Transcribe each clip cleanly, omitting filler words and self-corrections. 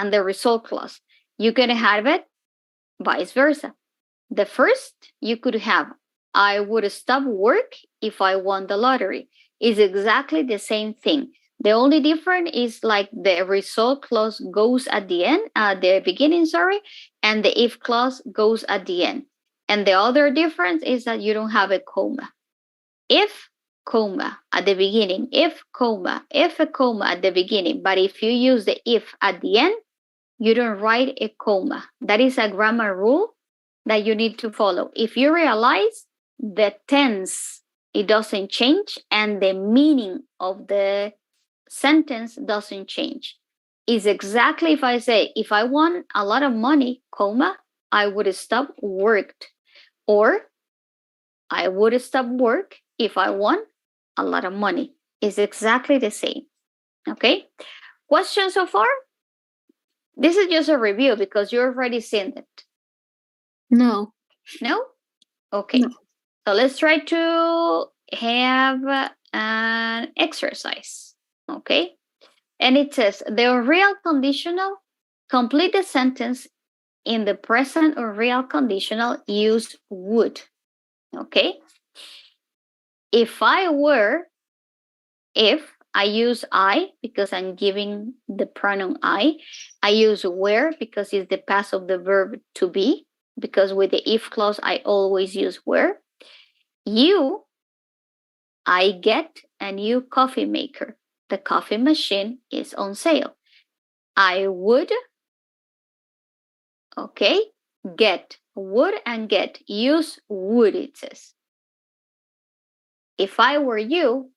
and the result clause. You can have it vice versa. The first, you could have, I would stop work if I won the lottery. It's exactly the same thing. The only difference is like the result clause goes at the end, at the beginning, and the if clause goes at the end. And the other difference is that you don't have a comma. If, comma, at the beginning, if, comma, if a comma at the beginning, but if you use the if at the end, you don't write a comma. That is a grammar rule that you need to follow. If you realize the tense, it doesn't change, and the meaning of the sentence doesn't change. It's exactly if I say, if I want a lot of money, comma, I would stop worked. Or I would stop work if I want a lot of money. It's exactly the same. Okay? Questions so far? This is just a review because you already seen it. No. No? Okay. No. So let's try to have an exercise. Okay? And it says, the real conditional, complete the sentence in the present or real conditional, use would. Okay? If I were, if I use I because I'm giving the pronoun I use were because it's the past of the verb to be, because with the if clause, I always use were. You, I get a new coffee maker. The coffee machine is on sale. I would, okay, get, would and get, use would, it says. If I were you,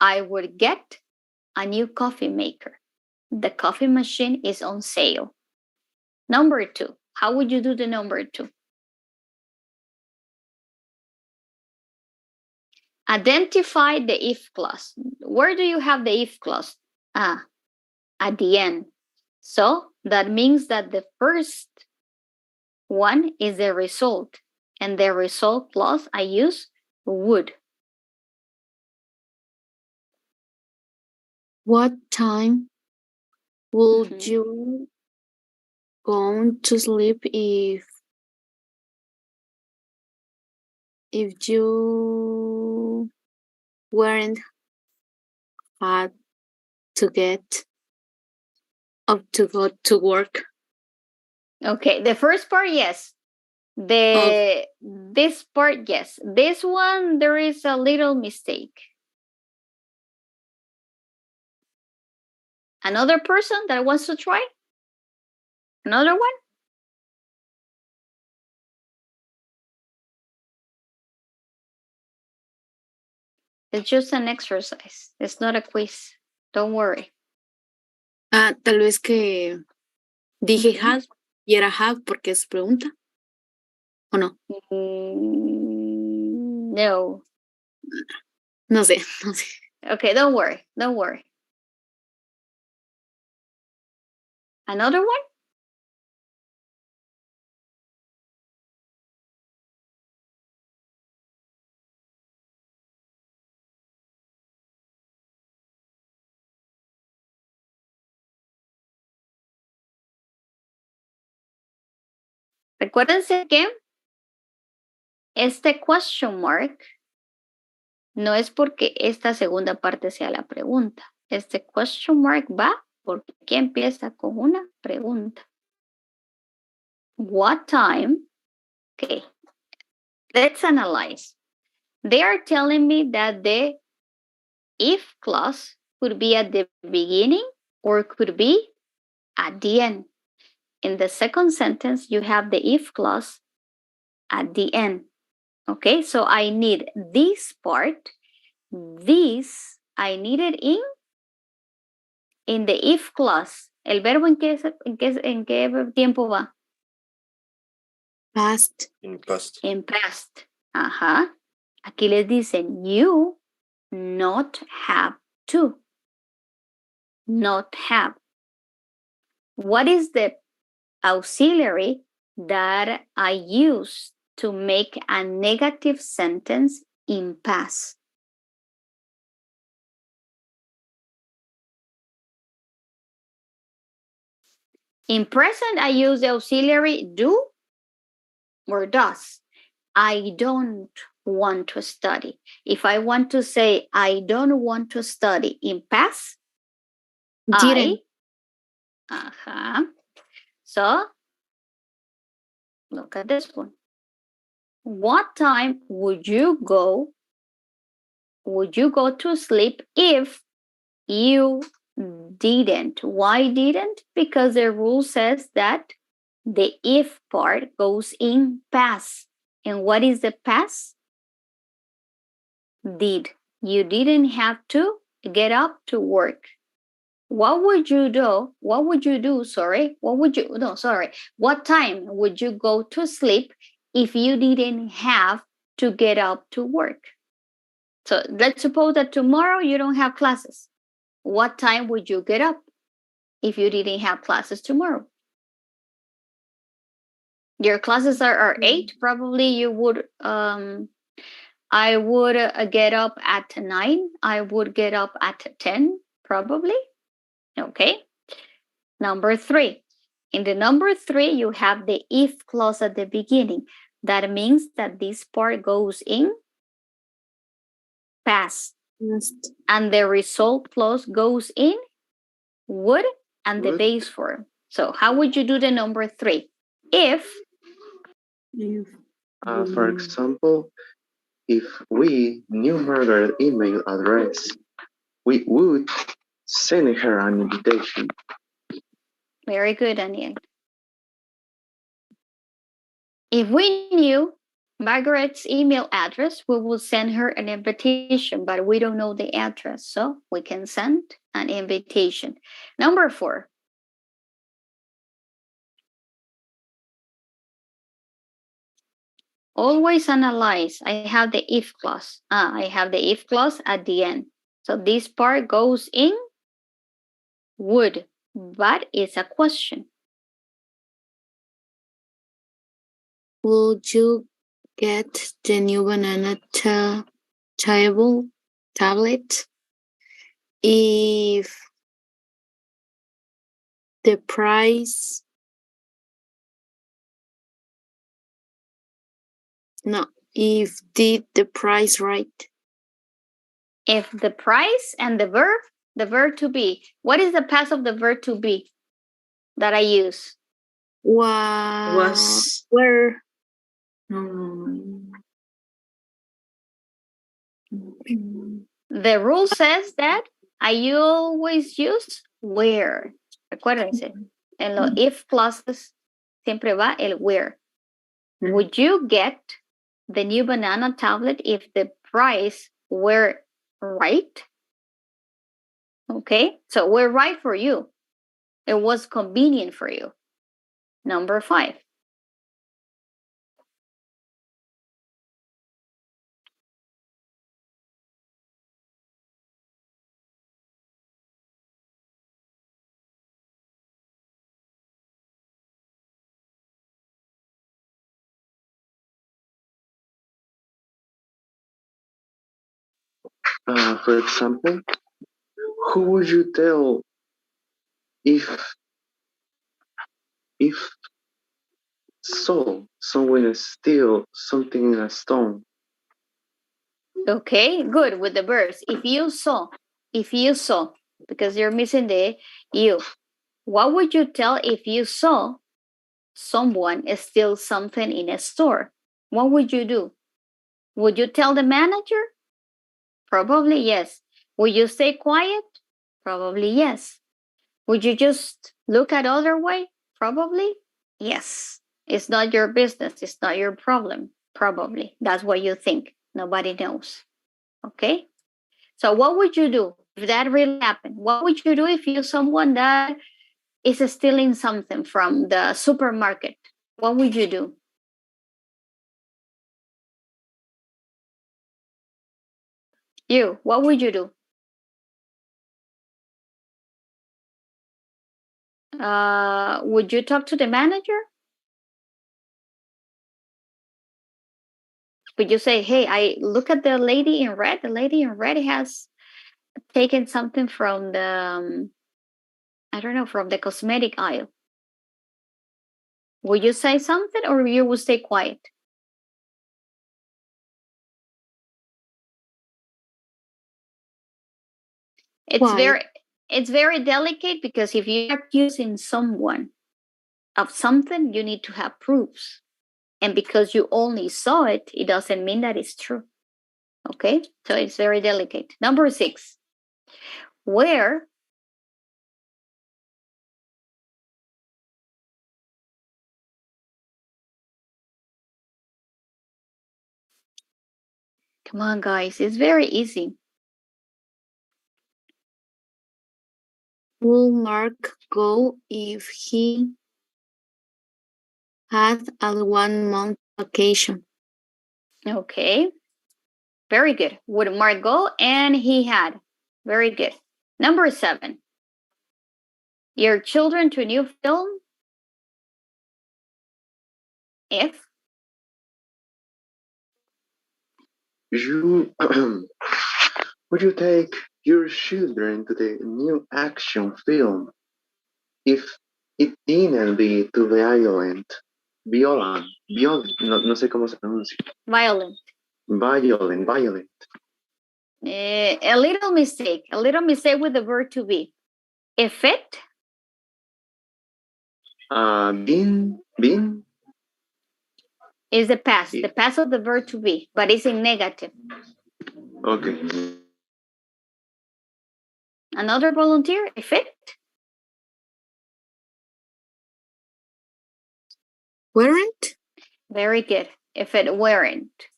I would get a new coffee maker. The coffee machine is on sale. Number 2. How would you do the number 2? Identify the if clause. Where do you have the if clause? At the end. So that means that the first one is the result. And the result clause, I use would. What time would you go to sleep if you weren't had to get up to go to work? Okay, the first part, yes. This part, yes. This one, there is a little mistake. Another person that wants to try? Another one? It's just an exercise. It's not a quiz. Don't worry. Tal vez que dije have y era have porque es pregunta. ¿O no? No. No sé. Okay, don't worry. Another one? Recuérdense que este question mark no es porque esta segunda parte sea la pregunta. Este question mark va porque aquí empieza con una pregunta. What time? Okay, let's analyze. They are telling me that the if clause could be at the beginning or could be at the end. In the second sentence, you have the if clause at the end. Okay, so I need this part. This, I need it in the if clause. ¿El verbo en qué tiempo va? Past. In past. En past. Ajá. Aquí les dicen, you not have to. Not have. What is the auxiliary that I use to make a negative sentence in past? In present, I use the auxiliary do or does. I don't want to study. If I want to say I don't want to study in past, Didn't. So look at this one. What time would you go to sleep if you didn't? Why didn't? Because the rule says that the if part goes in past. And what is the past? Did. You didn't have to get up to work. What would you do? What time would you go to sleep if you didn't have to get up to work? So let's suppose that tomorrow you don't have classes. What time would you get up if you didn't have classes tomorrow? Your classes are 8. Probably you would, I would get up at 9. I would get up at 10, probably. Okay. Number 3. In the number 3, you have the if clause at the beginning. That means that this part goes in past. Yes. And the result clause goes in would and the base form. So how would you do the number 3? If. For example, if we knew Margaret's email address, we would send her an invitation. Very good, Daniel. If we knew Margaret's email address, we will send her an invitation, but we don't know the address, so we can send an invitation. Number 4. Always analyze. I have the if clause. I have the if clause at the end. So this part goes in would, but it's a question. Would you get the new banana tablet if the price if did the price right? If the price and the verb to be. What is the past of the verb to be that I use? Was where? The rule says that I always use where. Recuérdense, en los if clauses siempre va el where. Would you get the new banana tablet if the price were right? Okay, so we're right for you. It was convenient for you. Number 5. For example, who would you tell if someone steal something in a stone? Okay, good with the verbs. If you saw, because you're missing the you. What would you tell if you saw someone steal something in a store? What would you do? Would you tell the manager? Probably yes. Would you stay quiet? Probably yes. Would you just look at other way? Probably yes. It's not your business. It's not your problem. Probably. That's what you think. Nobody knows. Okay? So what would you do if that really happened? What would you do if you're someone that is stealing something from the supermarket? What would you do? What would you do? Would you talk to the manager? Would you say, hey, I look at the lady in red. The lady in red has taken something from the, I don't know, from the cosmetic aisle. Would you say something or you will stay quiet? Quiet. It's very delicate because if you're accusing someone of something, you need to have proofs. And because you only saw it, it doesn't mean that it's true. Okay? So it's very delicate. Number 6. Where come on, guys. It's very easy. Will Mark go if he had a 1-month vacation? Okay. Very good. Would Mark go? And he had. Very good. Number 7. Your children to a new film if You would you take your children to the new action film if it didn't be too violent? No sé cómo se pronuncia. violent. Violent. A little mistake with the verb to be. If it Been. is the past of the verb to be, but it's in negative. Okay. Another volunteer, if it Weren't? very good. If it weren't.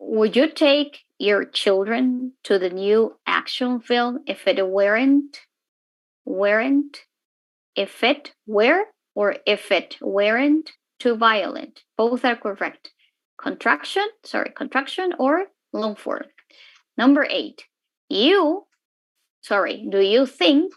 Would you take your children to the new action film if it weren't? If it were or if it weren't too violent? Both are correct. Contraction or long form. Number 8. Do you think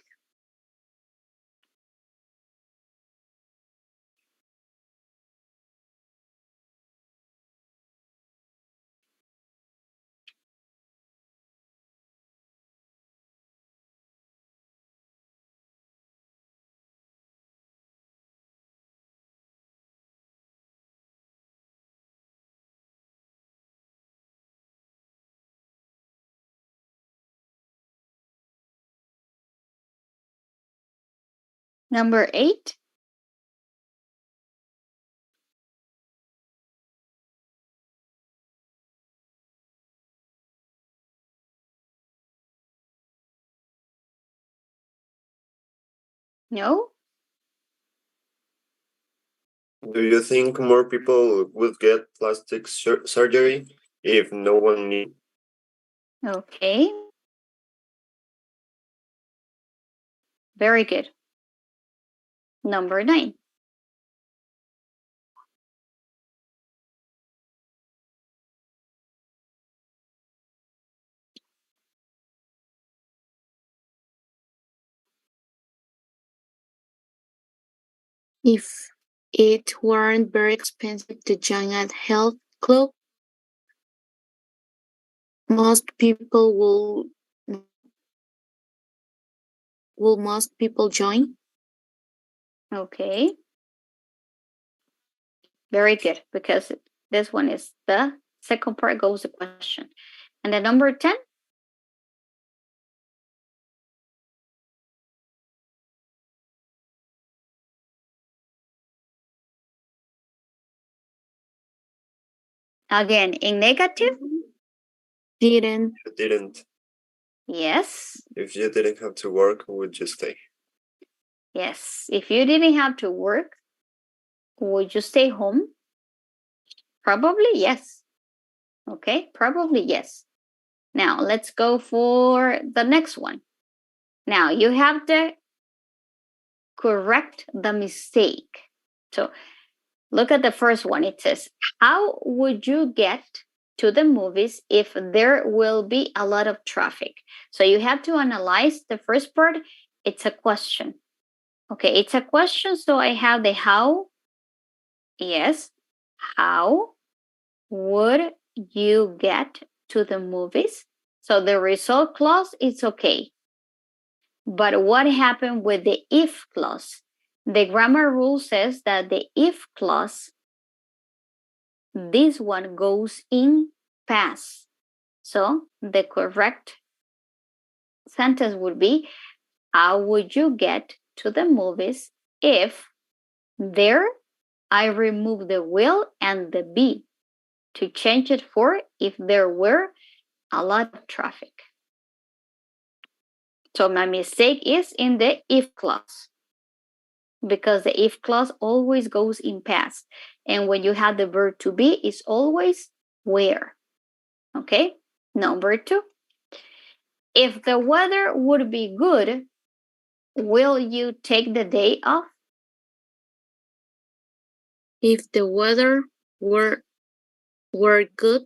number 8? No? Do you think more people would get plastic surgery if no one knew? Okay. Very good. Number 9. If it weren't very expensive to join a health club, most people will most people join? Okay. Very good, because this one is the second part goes the question. And the number 10? Again, in negative? Didn't. You didn't. Yes. If you didn't have to work, would you stay? Yes. If you didn't have to work, would you stay home? Probably yes. Okay, probably yes. Now, let's go for the next one. Now, you have to correct the mistake. So, look at the first one. It says, how would you get to the movies if there will be a lot of traffic? So, you have to analyze the first part. It's a question. Okay, it's a question. So, I have the how. Yes. How would you get to the movies? So the result clause is okay. But what happened with the if clause? The grammar rule says that the if clause, this one goes in past. So the correct sentence would be, how would you get to the movies if there I remove the will and the be to change it for if there were a lot of traffic. So my mistake is in the if clause, because the if clause always goes in past. And when you have the verb to be, it's always where. Okay? Number 2. If the weather would be good, will you take the day off? If the weather were good,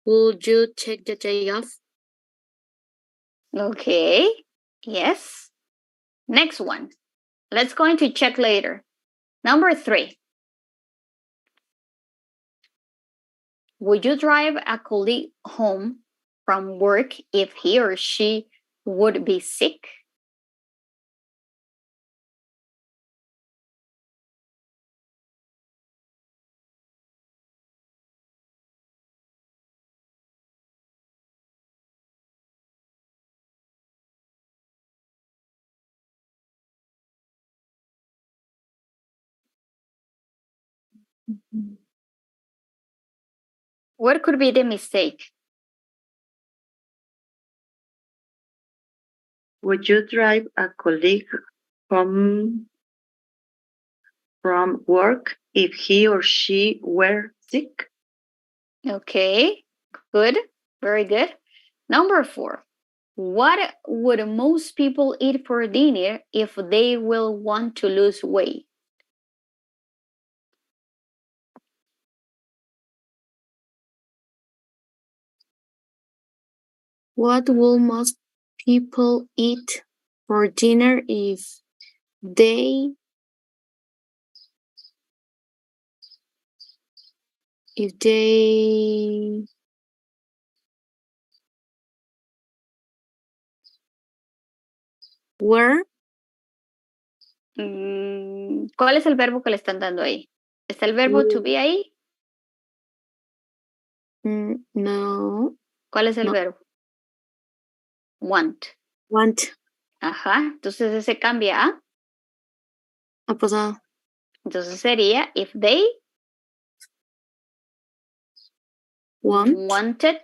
would you take the day off? Okay. Yes. Next one. Let's go into check later. Number 3. Would you drive a colleague home from work if he or she would be sick? What could be the mistake? Would you drive a colleague home from work if he or she were sick? Okay, good, very good. Number 4. What would most people eat for dinner if they will want to lose weight? What will most people eat for dinner if they were? ¿Cuál es el verbo que le están dando ahí? ¿Está el verbo to be ahí? No. ¿Cuál es el No. verbo? Want. Want. Ajá, entonces ese cambia a. Ha pasado. Entonces sería if they wanted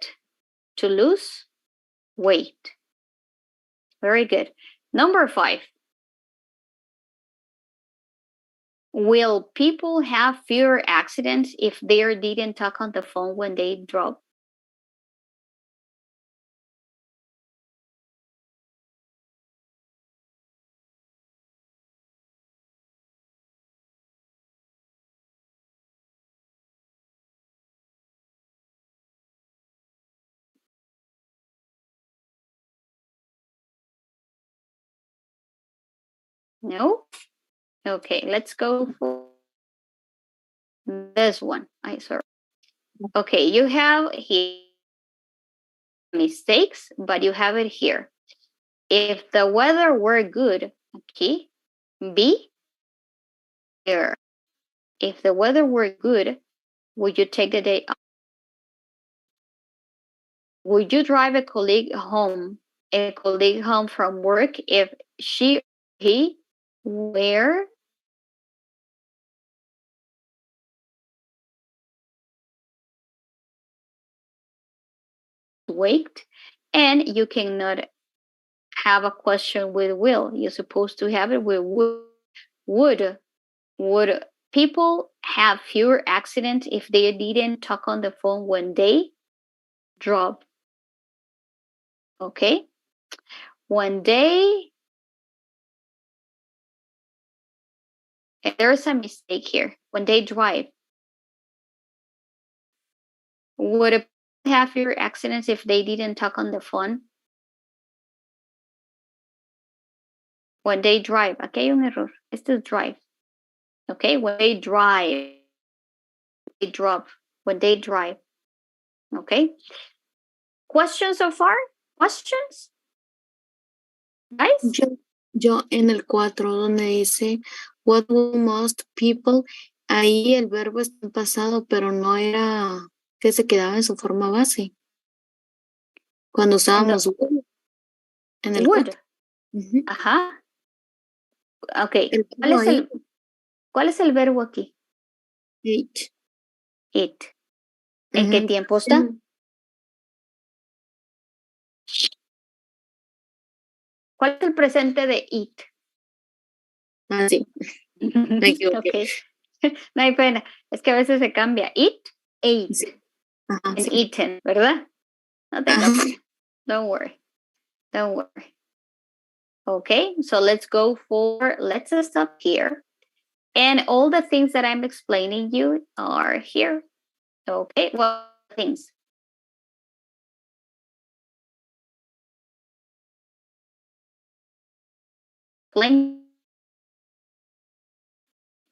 to lose weight. Very good. Number 5. Will people have fewer accidents if they didn't talk on the phone when they drove? No? Okay, let's go for this one. Sorry. Okay, you have here mistakes, but you have it here. If the weather were good, okay, be here. If the weather were good, would you take the day off? Would you drive a colleague home from work if she or he were waked? And you cannot have a question with will. You're supposed to have it with would. Would people have fewer accidents if they didn't talk on the phone when they drove? Okay. When there's a mistake here. When they drive, would people have fewer accidents if they didn't talk on the phone? When they drive. Aquí hay un error. Este es drive. Okay, when they drive. They drop. When they drive. Okay. Questions so far? Questions? Guys? Yo en el 4 donde dice what will most people, ahí el verbo está en pasado, pero no era que se quedaba en su forma base. Cuando usábamos would en el Would. 4. Ujú. Ajá. Ok. El ¿Cuál verbo es ahí, ¿Cuál es el verbo aquí? ate. It. ¿En qué Ujú. tiempo está? ¿Cuál es el presente de it? Ah, sí, me equivoqué. Ok. No hay pena. Es que a veces se cambia. It, ate, Sí. Ajá, and sí. eaten, ¿verdad? No tenga Ajá. pena. Don't worry. Don't worry. Okay, so let's stop here. And all the things that I'm explaining you are here. Okay, what things?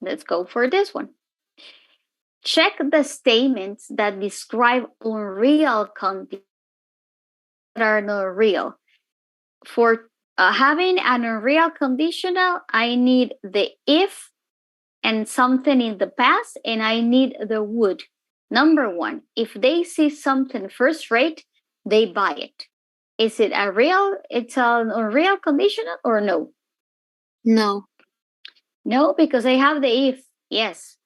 Let's go for this one. Check the statements that describe unreal conditions that are not real. For having an unreal conditional, I need the if and something in the past, and I need the would. Number one, if they see something first rate, they buy it. Is it it's an unreal conditional or no? No. No, because I have the if, yes.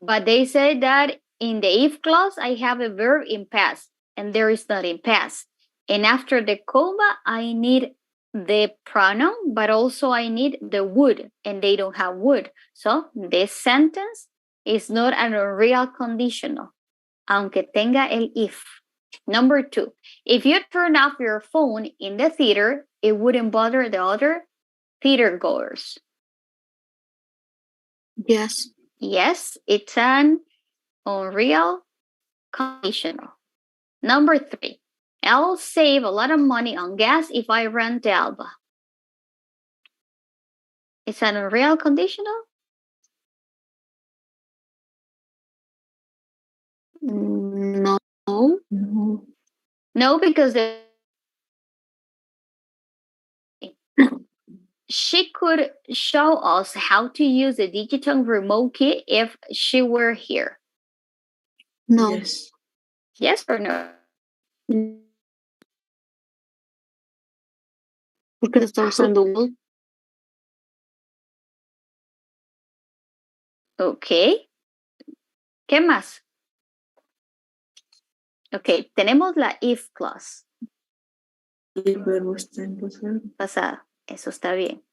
But they say that in the if clause, I have a verb in past, and there is not in past. And after the comma, I need the pronoun, but also I need the would, and they don't have would. So this sentence is not an unreal conditional, aunque tenga el if. Number two, if you turn off your phone in the theater, it wouldn't bother the other theater goers. Yes. Yes, it's an unreal conditional. Number three, I'll save a lot of money on gas if I rent the Alba. It's an unreal conditional? No. No, because she could show us how to use the digital remote key if she were here. No. Yes. Yes or no? Porque está usando will. Ok. ¿Qué más? Ok, tenemos la if clause. El verbo está en pasado. Pasado. Eso está bien.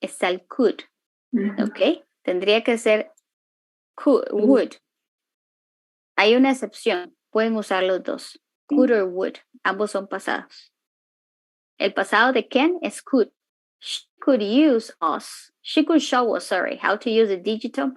Está el could. Ok. Tendría que ser could, would. Hay una excepción. Pueden usar los dos. Could or would. Ambos son pasados. El pasado de Ken es could. She could show us, how to use the digital.